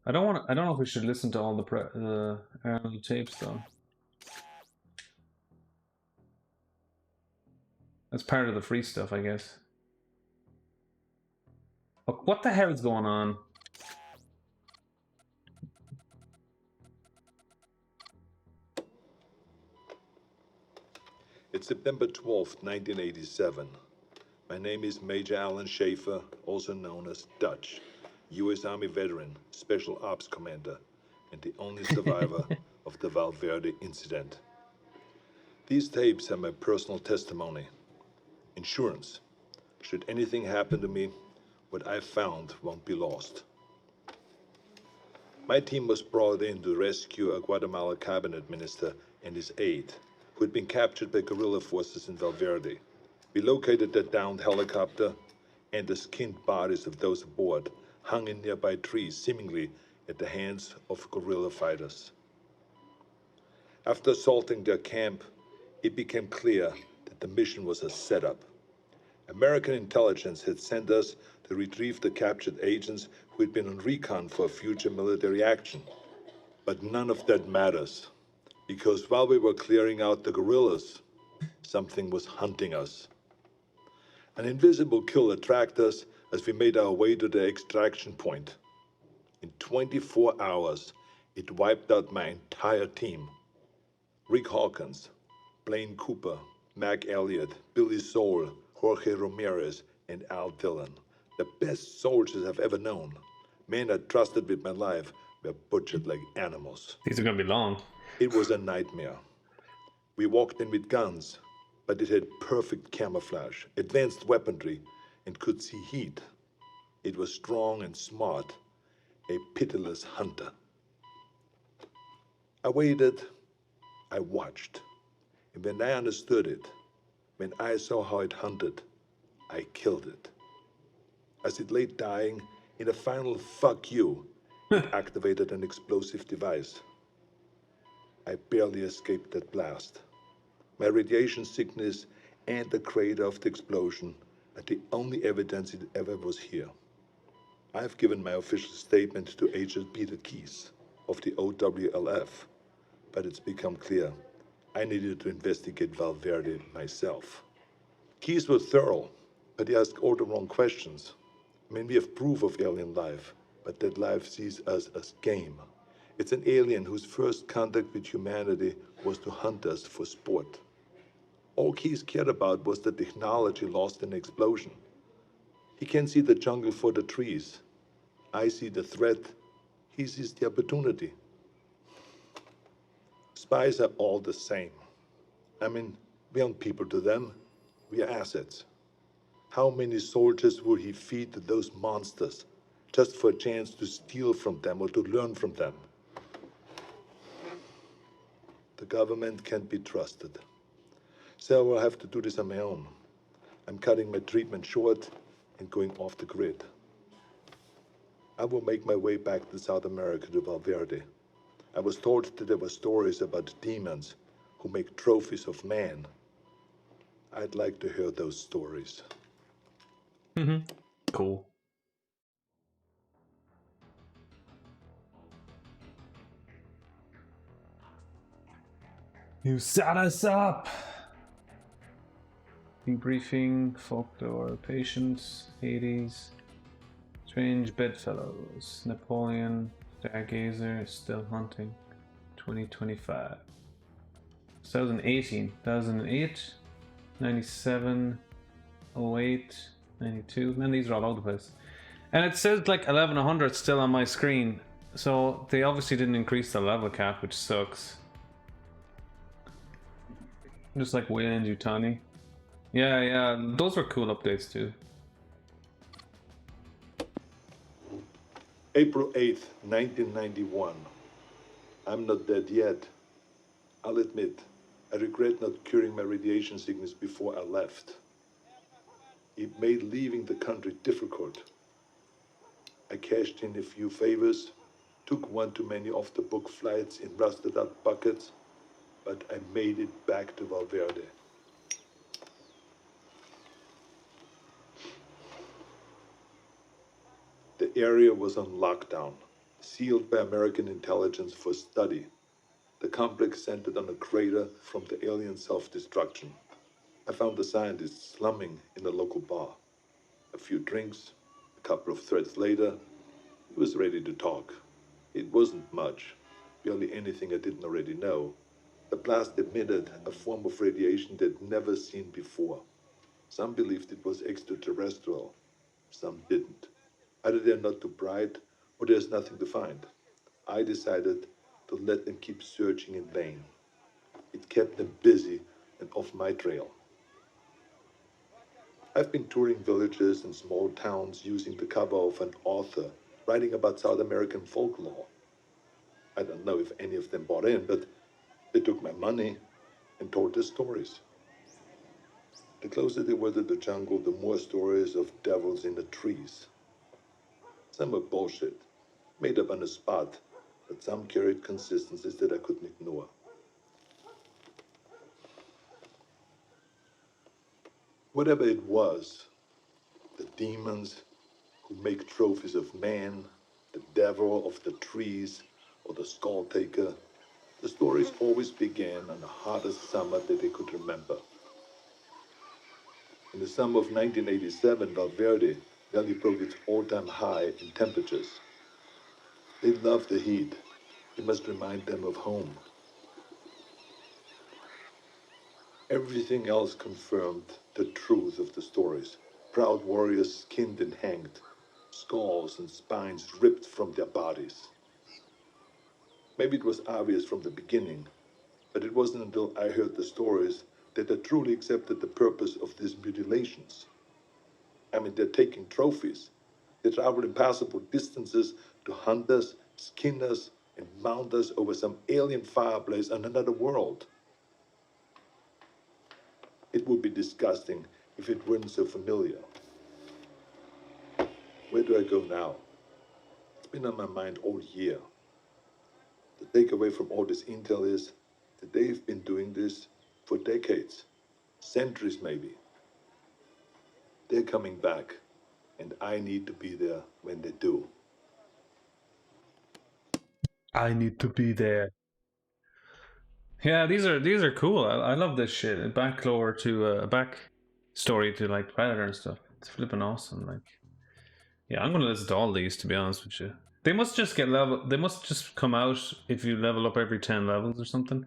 I don't want. I don't know if we should listen to all the Arnold tapes though. That's part of the free stuff, I guess. Look, what the hell is going on? It's September 12th, 1987. My name is Major Alan Schaefer, also known as Dutch, U.S. Army veteran, Special Ops Commander, and the only survivor of the Valverde incident. These tapes are my personal testimony. Insurance. Should anything happen to me, what I found won't be lost. My team was brought in to rescue a Guatemala cabinet minister and his aide, who had been captured by guerrilla forces in Valverde. We located the downed helicopter, and the skinned bodies of those aboard hung in nearby trees, seemingly at the hands of guerrilla fighters. After assaulting their camp, it became clear that the mission was a setup. American intelligence had sent us to retrieve the captured agents who had been on recon for future military action. But none of that matters, because while we were clearing out the guerrillas, something was hunting us. An invisible killer tracked us as we made our way to the extraction point. In 24 hours, it wiped out my entire team. Rick Hawkins, Blaine Cooper, Mac Elliott, Billy Soul, Jorge Ramirez, and Al Dillon. The best soldiers I've ever known. Men I trusted with my life were butchered like animals. These are gonna be long. It was a nightmare. We walked in with guns, but it had perfect camouflage, advanced weaponry, and could see heat. It was strong and smart, a pitiless hunter. I waited, I watched, and when I understood it, when I saw how it hunted, I killed it. As it lay dying, in a final fuck you, it activated an explosive device. I barely escaped that blast. My radiation sickness and the crater of the explosion are the only evidence it ever was here. I've given my official statement to Agent Peter Keyes of the OWLF, but it's become clear I needed to investigate Valverde myself. Keyes was thorough, but he asked all the wrong questions. I mean, we have proof of alien life, but that life sees us as game. It's an alien whose first contact with humanity was to hunt us for sport. All Keyes cared about was the technology lost in the explosion. He can see the jungle for the trees. I see the threat. He sees the opportunity. Spies are all the same. I mean, we aren't people to them. We are assets. How many soldiers would he feed to those monsters just for a chance to steal from them or to learn from them? The government can't be trusted. So I will have to do this on my own. I'm cutting my treatment short and going off the grid. I will make my way back to South America to Valverde. I was told that there were stories about demons who make trophies of man. I'd like to hear those stories. Cool. You set us up. Debriefing, folklore, patience, 80s, strange bedfellows, Napoleon, Stargazer, still hunting, 2025. 2018, 2008, 97, 08, 92. Man, these are all over the place. And it says like 1100 still on my screen. So they obviously didn't increase the level cap, which sucks. Just like Wayland Yutani. Yeah, those were cool updates too. April 8th, 1991. I'm not dead yet. I'll admit, I regret not curing my radiation sickness before I left. It made leaving the country difficult. I cashed in a few favors, took one too many off-the-book flights in rusted-out buckets, but I made it back to Valverde. The area was on lockdown. sealed by American intelligence for study. The complex centered on a crater from the alien self-destruction. I found the scientist slumming in a local bar. A few drinks, a couple of threads later, he was ready to talk. It wasn't much, barely anything I didn't already know. The blast emitted a form of radiation they'd never seen before. Some believed it was extraterrestrial, some didn't. Either they're not too bright, or there's nothing to find. I decided to let them keep searching in vain. It kept them busy and off my trail. I've been touring villages and small towns using the cover of an author writing about South American folklore. I don't know if any of them bought in, but they took my money and told their stories. The closer they were to the jungle, the more stories of devils in the trees. Some were bullshit, made up on the spot, but some carried consistencies that I couldn't ignore. Whatever it was, the demons who make trophies of man, the devil of the trees, or the skull taker, the stories always began on the hottest summer that they could remember. In the summer of 1987, Valverde Valley broke its all-time high in temperatures. They love the heat. It must remind them of home. Everything else confirmed the truth of the stories. Proud warriors skinned and hanged, skulls and spines ripped from their bodies. Maybe it was obvious from the beginning, but it wasn't until I heard the stories that I truly accepted the purpose of these mutilations. I mean, they're taking trophies. They travel impassable distances to hunt us, skin us, and mount us over some alien fireplace on another world. It would be disgusting if it weren't so familiar. Where do I go now? It's been on my mind all year. The takeaway from all this intel is that they've been doing this for decades, centuries maybe. They're coming back, and I need to be there when they do. I need to be there. Yeah, these are cool. I love this shit. A backlore to a back story to like Predator and stuff. It's flipping awesome. Like, yeah, I'm gonna listen to all these to be honest with you. They must just get level. They must just come out if you level up every 10 levels or something.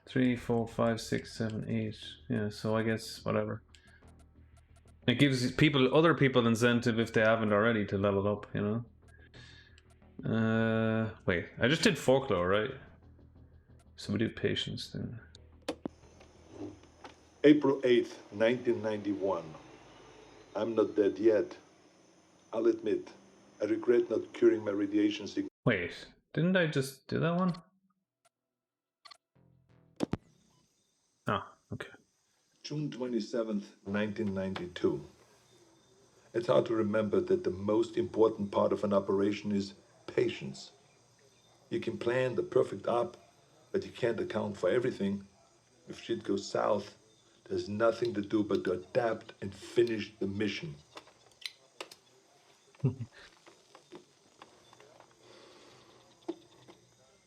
3, 4, 5, 6, 7, 8. Yeah, so I guess whatever. It gives other people incentive if they haven't already to level up. You know. Wait, I just did folklore, right? So we do patience then. April 8th, 1991. I'm not dead yet. I'll admit, I regret not curing my radiation sickness. Wait, didn't I just do that one? Oh, okay. June 27th, 1992. It's hard to remember that the most important part of an operation is patience. You can plan the perfect op, but you can't account for everything. If shit goes south, there's nothing to do but to adapt and finish the mission.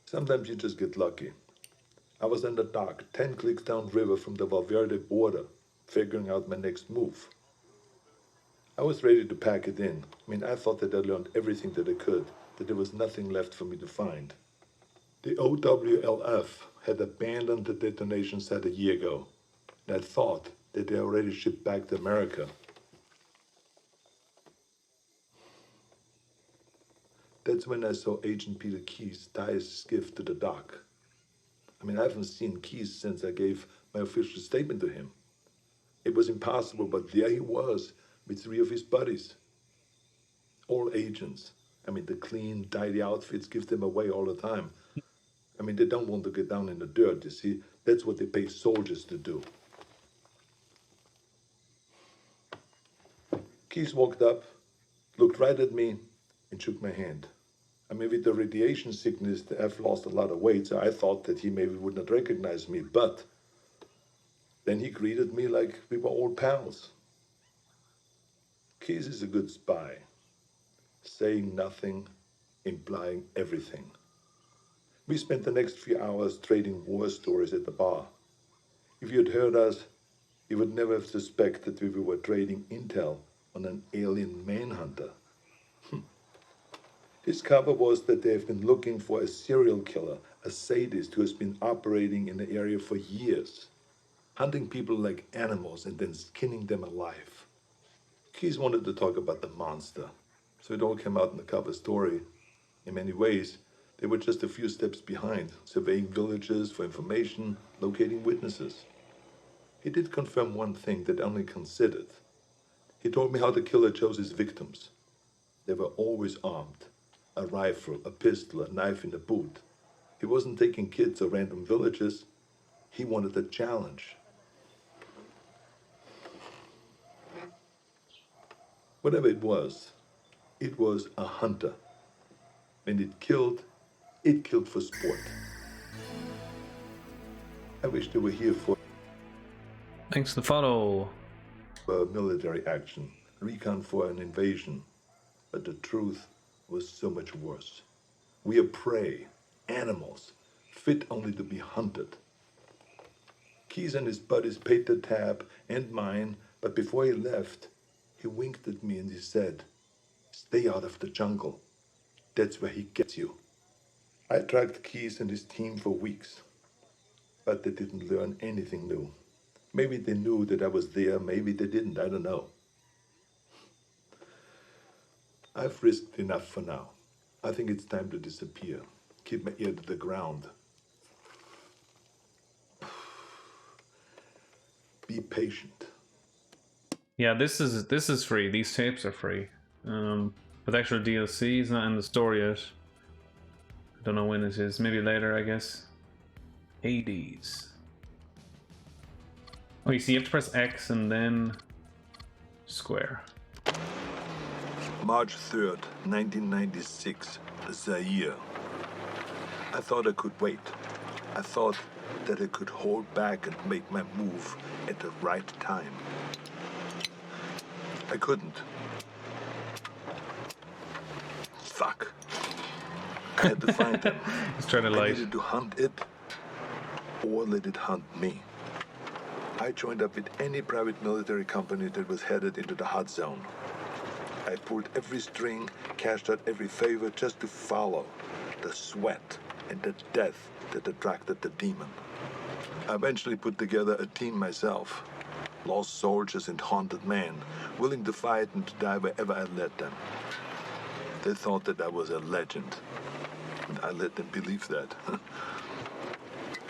Sometimes you just get lucky. I was in the dock, 10 clicks downriver from the Valverde border, figuring out my next move. I was ready to pack it in. I mean, I thought that I learned everything that I could, that there was nothing left for me to find. The OWLF had abandoned the detonation site a year ago, and I thought that they already shipped back to America. That's when I saw Agent Peter Keyes tie his skiff to the dock. I mean, I haven't seen Keyes since I gave my official statement to him. It was impossible, but there he was with 3 of his buddies. All agents. I mean, the clean, tidy outfits give them away all the time. I mean, they don't want to get down in the dirt, you see. That's what they pay soldiers to do. Keyes walked up, looked right at me, and shook my hand. I mean, with the radiation sickness, I've lost a lot of weight, so I thought that he maybe would not recognize me, but then he greeted me like we were old pals. Keyes is a good spy, saying nothing, implying everything. We spent the next few hours trading war stories at the bar. If you'd heard us, you would never have suspected we were trading intel on an alien manhunter. His cover was that they have been looking for a serial killer, a sadist who has been operating in the area for years, hunting people like animals and then skinning them alive. Keyes wanted to talk about the monster, so it all came out in the cover story. In many ways, they were just a few steps behind, surveying villages for information, locating witnesses. He did confirm one thing that only considered. He told me how the killer chose his victims. They were always armed. A rifle, a pistol, a knife in the boot. He wasn't taking kids or random villages. He wanted a challenge. Whatever it was a hunter. When it killed for sport. I wish they were here for Thanks for the follow. military action, recon for an invasion. But the truth was so much worse. We are prey, animals, fit only to be hunted. Keyes and his buddies paid the tab and mine, but before he left, he winked at me and he said, "Stay out of the jungle. That's where he gets you." I tracked Keyes and his team for weeks, but they didn't learn anything new. Maybe they knew that I was there, maybe they didn't, I don't know. I've risked enough for now. I think it's time to disappear. Keep my ear to the ground. Be patient. Yeah, this is free. These tapes are free. But the actual DLC is not in the store yet. I don't know when it is. Maybe later, I guess. Hades. Oh, you see, you have to press X and then square. March 3rd, 1996, Zaire. I thought I could wait. I thought that I could hold back and make my move at the right time. I couldn't. Fuck. I had to find them. He's trying to I light. needed to hunt it or let it hunt me. I joined up with any private military company that was headed into the hot zone. I pulled every string, cashed out every favor just to follow the sweat and the death that attracted the demon. I eventually put together a team myself. Lost soldiers and haunted men, willing to fight and to die wherever I led them. They thought that I was a legend, and I let them believe that.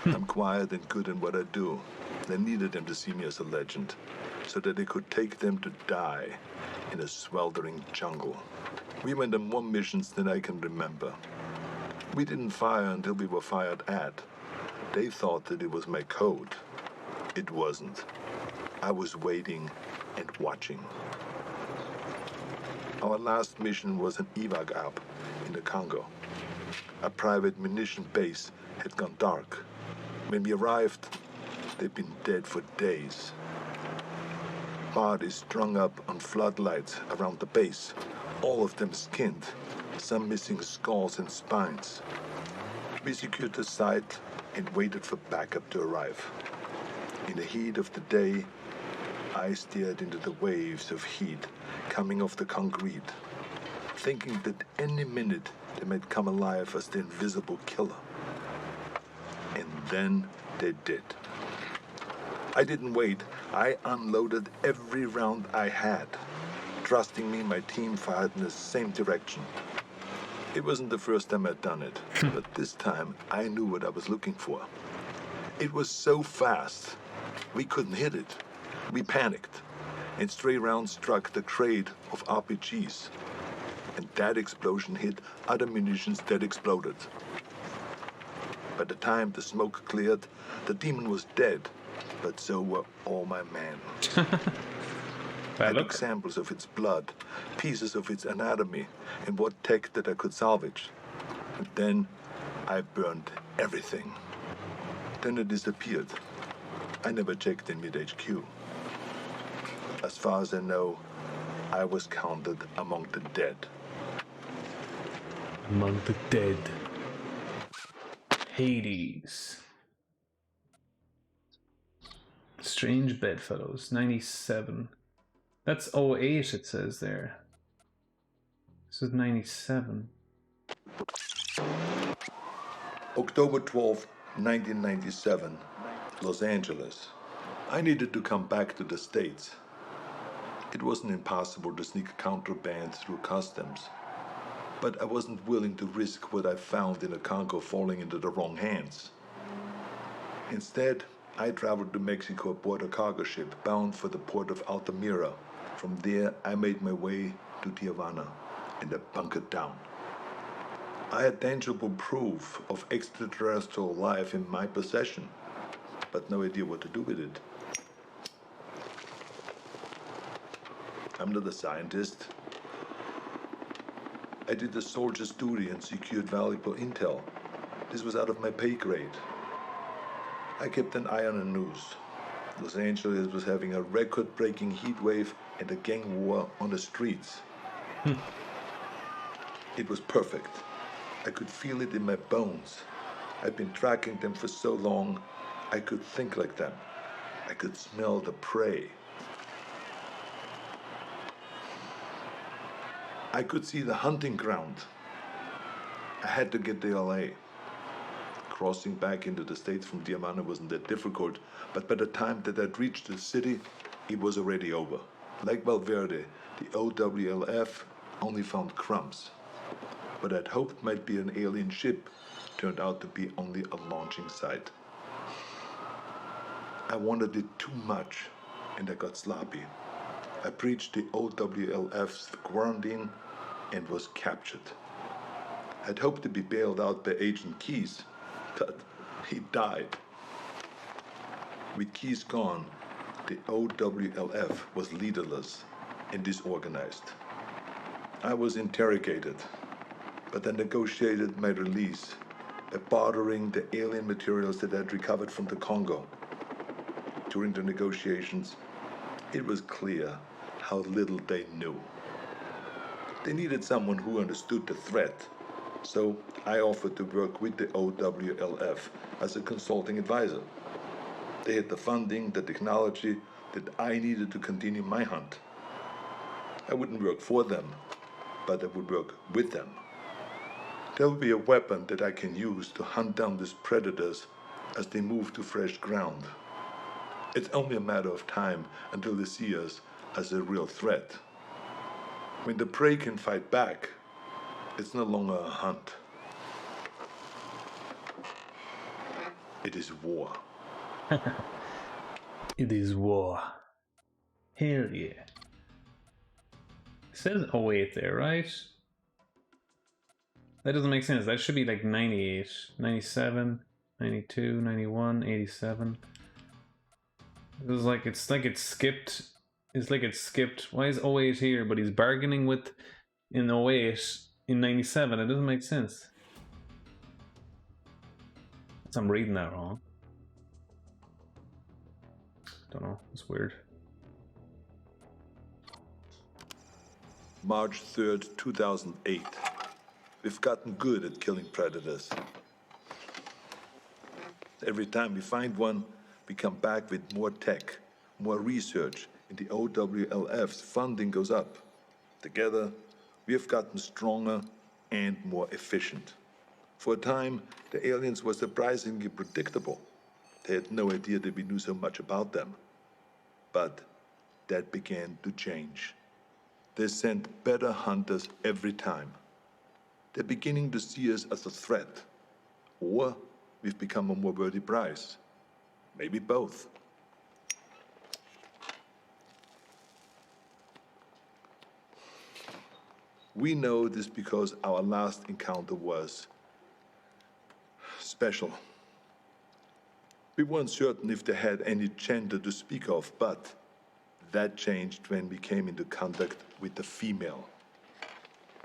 I'm quiet and good in what I do. They needed them to see me as a legend, so that they could take them to die in a sweltering jungle. We went on more missions than I can remember. We didn't fire until we were fired at. They thought that it was my code. It wasn't. I was waiting and watching. Our last mission was an evac op in the Congo. A private munition base had gone dark. When we arrived, they'd been dead for days. Bodies strung up on floodlights around the base, all of them skinned, some missing skulls and spines. We secured the site and waited for backup to arrive. In the heat of the day, I stared into the waves of heat coming off the concrete, thinking that any minute they might come alive as the invisible killer. And then they did. I didn't wait. I unloaded every round I had. Trusting me, my team fired in the same direction. It wasn't the first time I'd done it, but this time I knew what I was looking for. It was so fast, we couldn't hit it. We panicked, and stray rounds struck the crate of RPGs. And that explosion hit other munitions that exploded. By the time the smoke cleared, the demon was dead, but so were all my men. I took samples of its blood, pieces of its anatomy, and what tech that I could salvage. And then I burned everything. Then it disappeared. I never checked in mid-HQ. As far as I know, I was counted among the dead. Among the dead. Hades. Strange Bedfellows, 97. That's 08 it says there. This is 97. October 12th, 1997, Los Angeles. I needed to come back to the States. It wasn't impossible to sneak contraband through customs, but I wasn't willing to risk what I found in the Congo falling into the wrong hands. Instead, I traveled to Mexico aboard a cargo ship bound for the port of Altamira. From there, I made my way to Tijuana, and I bunkered down. I had tangible proof of extraterrestrial life in my possession, but no idea what to do with it. I'm not a scientist. I did a soldier's duty and secured valuable intel. This was out of my pay grade. I kept an eye on the news. Los Angeles was having a record-breaking heat wave and a gang war on the streets. It was perfect. I could feel it in my bones. I'd been tracking them for so long, I could think like them. I could smell the prey. I could see the hunting ground. I had to get to LA. Crossing back into the States from Tijuana wasn't that difficult, but by the time that I'd reached the city, it was already over. Like Valverde, the OWLF only found crumbs. What I'd hoped might be an alien ship turned out to be only a launching site. I wanted it too much, and I got sloppy. I breached the OWLF's quarantine and was captured. I'd hoped to be bailed out by Agent Keys, but he died. With Keys gone, the OWLF was leaderless and disorganized. I was interrogated, but I negotiated my release by bartering the alien materials that I'd recovered from the Congo. During the negotiations, it was clear how little they knew. They needed someone who understood the threat, so I offered to work with the OWLF as a consulting advisor. They had the funding, the technology that I needed to continue my hunt. I wouldn't work for them, but I would work with them. There will be a weapon that I can use to hunt down these predators as they move to fresh ground. It's only a matter of time until they see us as a real threat. When the prey can fight back, it's no longer a hunt. It is war. It is war. Hell yeah. It says 08 there, right? That doesn't make sense. That should be like 98, 97, 92, 91, 87. It was like it's skipped. It's like it's skipped. Why is 08 here? But he's bargaining with in 08 in 97. It doesn't make sense. I'm reading that wrong. Don't know. It's weird. March 3rd, 2008. We've gotten good at killing predators. Every time we find one, we come back with more tech, more research, and the OWLF's funding goes up. Together, we have gotten stronger and more efficient. For a time, the aliens were surprisingly predictable. They had no idea that we knew so much about them. But that began to change. They sent better hunters every time. They're beginning to see us as a threat. Or we've become a more worthy prize. Maybe both. We know this because our last encounter was special. We weren't certain if they had any gender to speak of, but that changed when we came into contact with the female.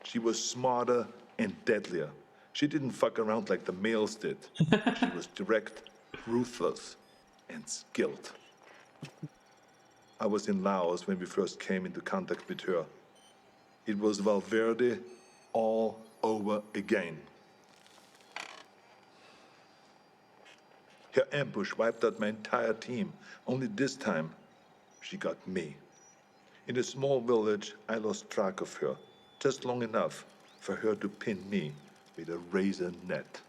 She was smarter and deadlier. She didn't fuck around like the males did. She was direct, ruthless, and skilled. I was in Laos when we first came into contact with her. It was Valverde all over again. Her ambush wiped out my entire team. Only this time, she got me. In a small village, I lost track of her, just long enough for her to pin me with a razor net.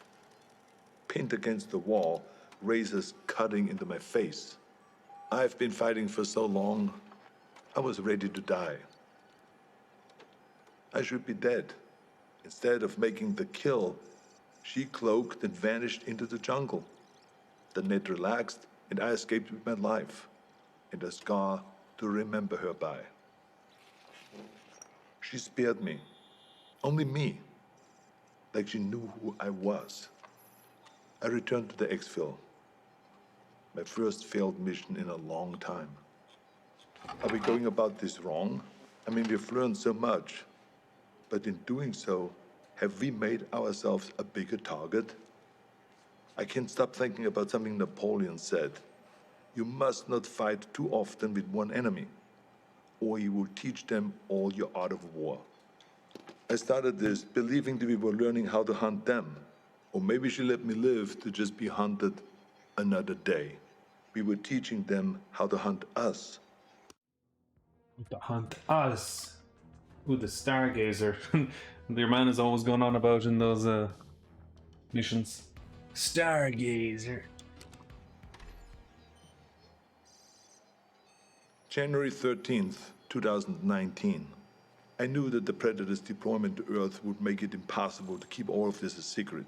Pinned against the wall, razors cutting into my face. I've been fighting for so long, I was ready to die. I should be dead. Instead of making the kill, she cloaked and vanished into the jungle. The net relaxed, and I escaped with my life, and a scar to remember her by. She spared me, only me, like she knew who I was. I returned to the exfil, my first failed mission in a long time. Are we going about this wrong? I mean, we've learned so much, but in doing so, have we made ourselves a bigger target? I can't stop thinking about something Napoleon said. You must not fight too often with one enemy, or you will teach them all your art of war. I started this believing that we were learning how to hunt them, or maybe she let me live to just be hunted another day. We were teaching them how to hunt us. To hunt us. Ooh, the Stargazer. Your man is always going on about in those missions. Stargazer. January 13th, 2019. I knew that the Predator's deployment to Earth would make it impossible to keep all of this a secret.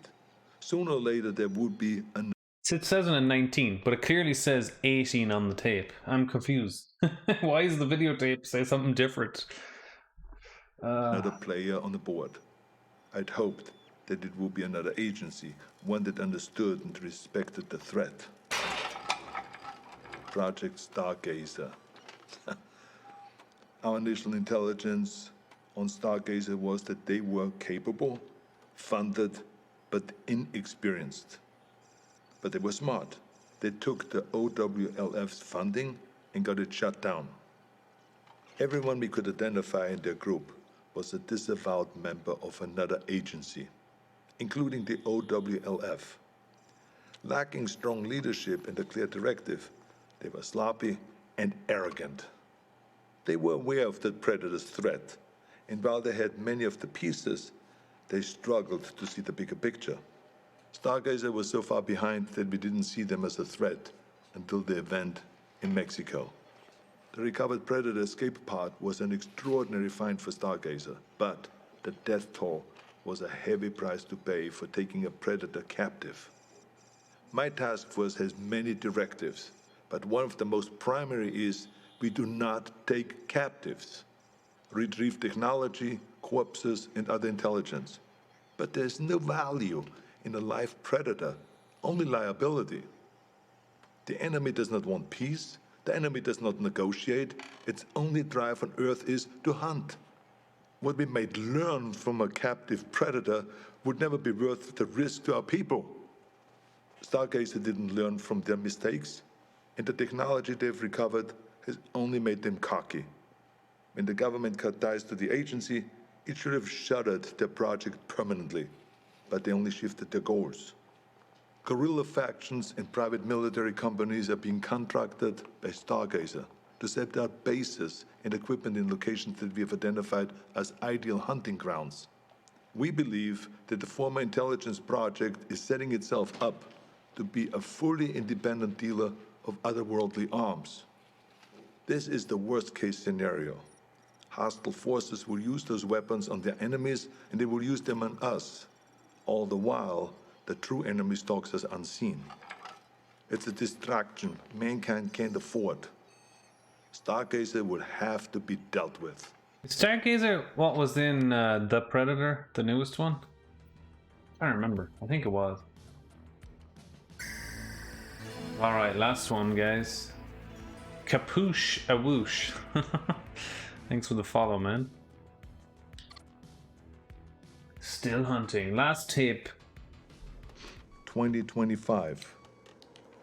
Sooner or later, there would be an It says it in 19, but it clearly says 18 on the tape. I'm confused. Why does the videotape say something different? another player on the board. I'd hoped that it would be another agency, one that understood and respected the threat. Project Stargazer. Our initial intelligence on Stargazer was that they were capable, funded, but inexperienced. But they were smart. They took the OWLF's funding and got it shut down. Everyone we could identify in their group was a disavowed member of another agency, including the OWLF. Lacking strong leadership and a clear directive, they were sloppy and arrogant. They were aware of the Predator's threat, and while they had many of the pieces, they struggled to see the bigger picture. Stargazer was so far behind that we didn't see them as a threat until the event in Mexico. The recovered Predator escape pod was an extraordinary find for Stargazer, but the death toll was a heavy price to pay for taking a Predator captive. My task force has many directives, but one of the most primary is we do not take captives. Retrieve technology, corpses, and other intelligence. But there's no value in a live Predator, only liability. The enemy does not want peace. The enemy does not negotiate. Its only drive on Earth is to hunt. What we might learn from a captive Predator would never be worth the risk to our people. Stargazer didn't learn from their mistakes, and the technology they've recovered has only made them cocky. When the government cut ties to the agency, it should have shuttered their project permanently, but they only shifted their goals. Guerrilla factions and private military companies are being contracted by Stargazer to set up bases and equipment in locations that we have identified as ideal hunting grounds. We believe that the former intelligence project is setting itself up to be a fully independent dealer of otherworldly arms. This is the worst-case scenario. Hostile forces will use those weapons on their enemies, and they will use them on us. All the while, the true enemy stalks us unseen. It's a distraction mankind can't afford. Stargazer will have to be dealt with. Stargazer, what was in The Predator, the newest one? I don't remember. I think it was. Alright, last one, guys. Kapoosh a whoosh. Thanks for the follow, man. Still hunting. Last tape. 2025.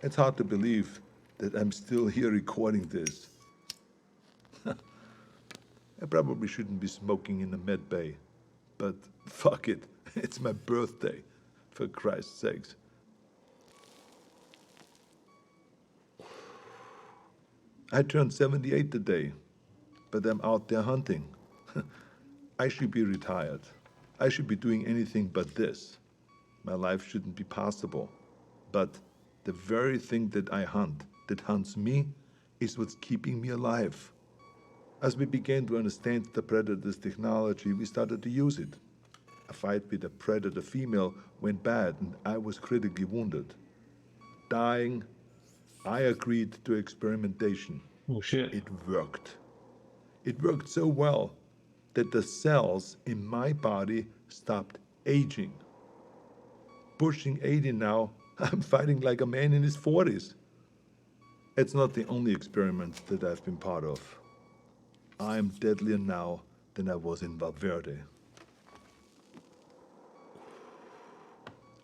It's hard to believe that I'm still here recording this. I probably shouldn't be smoking in the med bay, but fuck it, It's my birthday, for Christ's sakes. I turned 78 today, but I'm out there hunting. I should be retired. I should be doing anything but this. My life shouldn't be possible. But the very thing that I hunt, that hunts me, is what's keeping me alive. As we began to understand the predator's technology, we started to use it. A fight with a predator female went bad and I was critically wounded. Dying, I agreed to experimentation. Oh shit. It worked. It worked so well that the cells in my body stopped aging. Pushing 80 now, I'm fighting like a man in his 40s. It's not the only experiment that I've been part of. I'm deadlier now than I was in Valverde.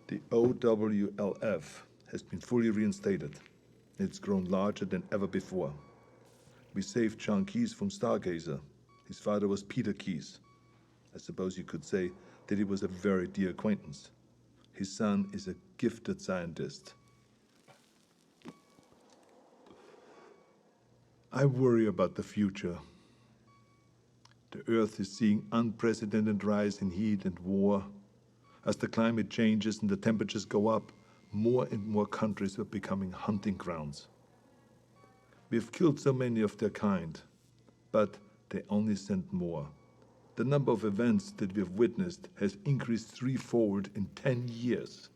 The OWLF has been fully reinstated. It's grown larger than ever before. We saved John Keyes from Stargazer. His father was Peter Keyes. I suppose you could say that he was a very dear acquaintance. His son is a gifted scientist. I worry about the future. The Earth is seeing unprecedented rise in heat and war. As the climate changes and the temperatures go up, more and more countries are becoming hunting grounds. We've killed so many of their kind, but they only send more. The number of events that we have witnessed has increased threefold in 10 years.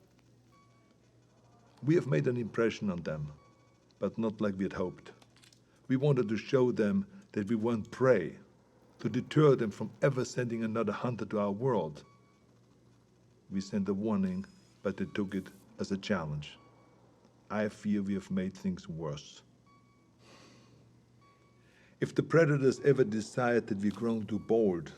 We have made an impression on them, but not like we had hoped. We wanted to show them that we weren't prey, to deter them from ever sending another hunter to our world. We sent a warning, but they took it as a challenge. I fear we have made things worse. If the predators ever decide that we've grown too bold,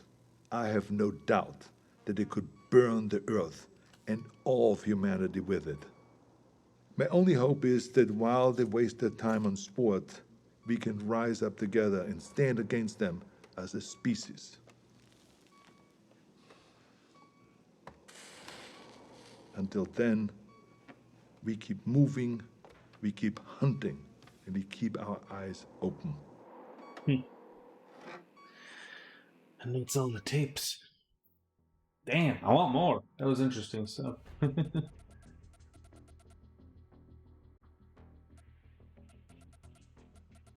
I have no doubt that they could burn the earth and all of humanity with it. My only hope is that while they waste their time on sport, we can rise up together and stand against them as a species. Until then, we keep moving, we keep hunting, and we keep our eyes open. And it's all the tapes. Damn, I want more. That was interesting stuff.